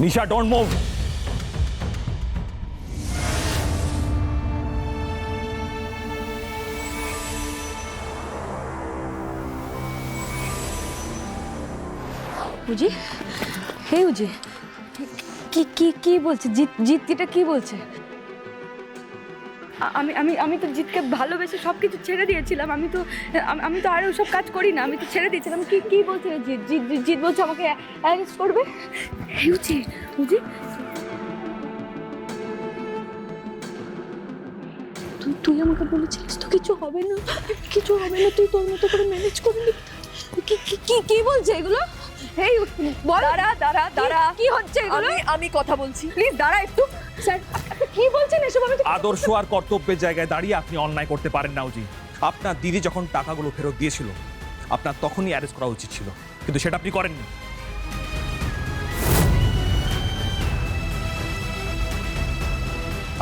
Nisha, don't move. উজি, হে উজি, কি কি কি বলছে জিতটা কি বলছে? আমি আমি আমি তো জিতকে ভালোবেসে সব কিছু ছেড়ে দিয়েছিলাম। আমি তো আর ওসব কাজ করি না, আমি তো ছেড়ে দিয়েছিলাম। কি কি বলছে জিত বলছে আমাকে অ্যারেস্ট করবে। হে উজি, উজি তুই আমাকে বলেছিলিস তো কিছু হবে না, কিছু হবে না, তুই তোর মতো করে ম্যানেজ করে নিবি। কি কি কি কি বলছে এগুলো? এই বল। দাঁড়া, কি হচ্ছে এগুলো? আমি কথা বলছি। প্লিজ দাঁড়া একটু। স্যার কি বলছেন এসব? আমি আদর্শ আর কর্তব্যের জায়গায় দাঁড়িয়ে আপনি অন্যায় করতে পারেন না উজি। আপনার দিদি যখন টাকাগুলো ফেরত দিয়েছিল আপনার তখনই অ্যারেস্ট করা উচিত ছিল, কিন্তু সেটা আপনি করেননি।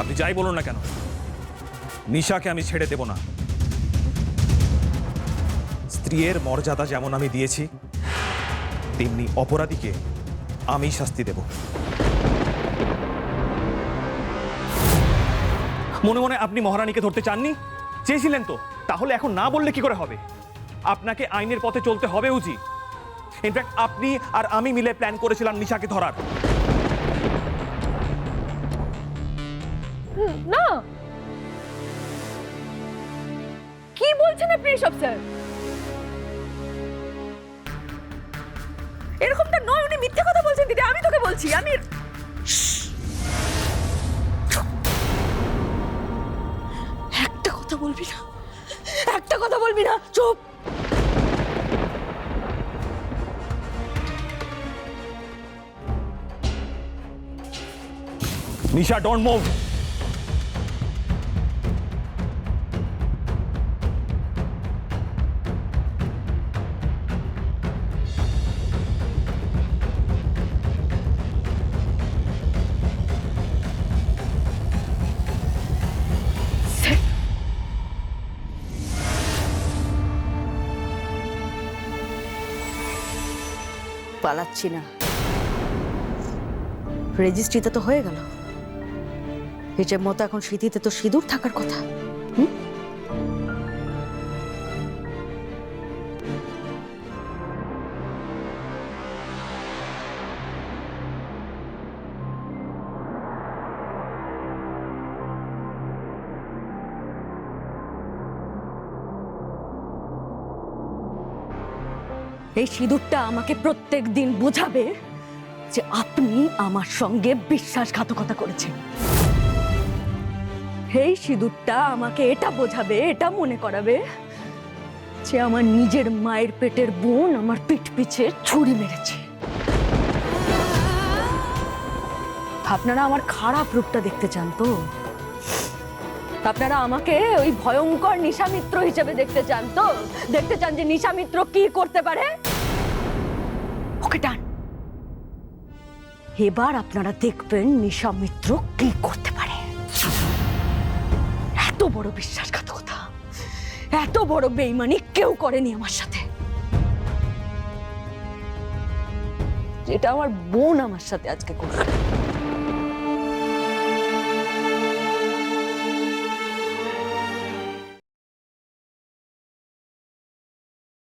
আপনি যাই বলুন না কেন, নিশাকে আমি ছেড়ে দেব না। স্ত্রীর মর্যাদা যেমন আমি দিয়েছি তেমনি অপরাধীকে আমি শাস্তি দেব। মনে মনে আপনি মহারানীকে ধরতে চাননি, চেয়েছিলেন তো, তাহলে এখন না বললে কি করে হবে? আপনাকে আইনের পথে চলতে হবে উজি। ইনফ্যাক্ট আপনি আর আমি মিলে প্ল্যান করেছিলাম নিশাকে ধরার। না, কি বলছেন আপনি এসব স্যার? এরকমটা নয়, উনি মিথ্যে কথা বলছেন দিদি। আমি তোকে বলছি, আমি একটা কথা বলবি না, একটা কথা বলবি না, চুপ। নিশা, ডোন্ট মুভ। পালাচ্ছি না, রেজিস্ট্রিতে তো হয়ে গেল। হিসেব মতো এখন স্মৃতিতে তো সিঁদুর থাকার কথা। এই সিঁদুরটা আমাকে প্রত্যেক দিন বোঝাবে যে আপনি আমার সঙ্গে বিশ্বাসঘাতকতা করেছেন। এই সিঁদুরটা আমাকে এটা বোঝাবে, এটা মনে করাবে যে আমার নিজের মায়ের পেটের বোন আমার পিঠ পিছে ছুরি মেরেছে। আপনারা আমার খারাপ রূপটা দেখতে চান তো? আপনারা আমাকে ওই ভয়ঙ্কর নিশামিত্র হিসেবে দেখতে চান তো? দেখতে চান যে নিশামিত্র কি করতে পারে? ওকে ডান, এবার আপনারা দেখবেন নিশামিত্র কি করতে পারে। এত বড় বিশ্বাসঘাতকতা, এত বড় বেইমানি কেউ করেনি আমার সাথে, যেটা আমার বোন আমার সাথে আজকে করবে।